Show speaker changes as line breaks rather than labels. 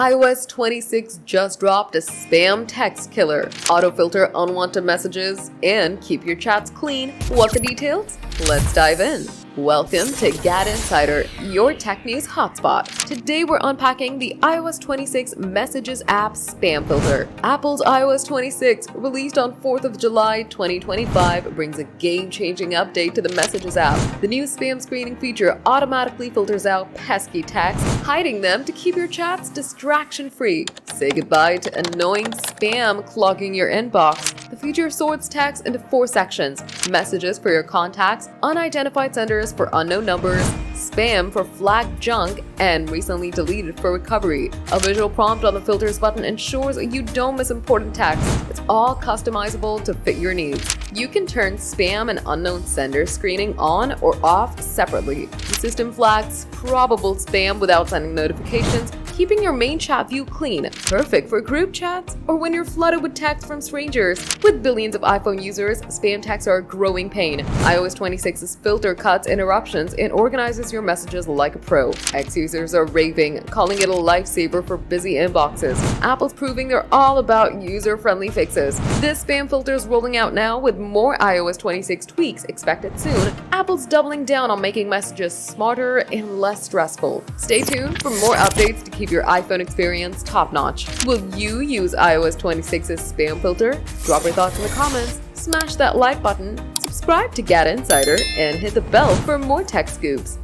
iOS 26 just dropped a spam text killer, autofilter unwanted messages, and keep your chats clean. What the details? Let's dive in. Welcome to GadInsider, your tech news hotspot. Today we're unpacking the iOS 26 Messages app spam filter. Apple's iOS 26, released on 4th of July 2025, brings a game-changing update to the Messages app. The new spam screening feature automatically filters out pesky texts, hiding them to keep your chats distraction-free. Say goodbye to annoying spam clogging your inbox. The feature sorts text into 4 sections: messages for your contacts, unidentified senders for unknown numbers, spam for flagged junk, and recently deleted for recovery. A visual prompt on the filters button ensures you don't miss important text. It's all customizable to fit your needs. You can turn spam and unknown sender screening on or off separately. The system flags probable spam without sending notifications, keeping your main chat view clean, perfect for group chats or when you're flooded with texts from strangers. With billions of iPhone users, spam texts are a growing pain. iOS 26's filter cuts interruptions and organizes your messages like a pro. Ex-users are raving, calling it a lifesaver for busy inboxes. Apple's proving they're all about user-friendly fixes. This spam filter is rolling out now with more iOS 26 tweaks expected soon. Apple's doubling down on making messages smarter and less stressful. Stay tuned for more updates to keep your iPhone experience top-notch. Will you use iOS 26's spam filter? Drop your thoughts in the comments, smash that like button, subscribe to GadInsider, and hit the bell for more tech scoops.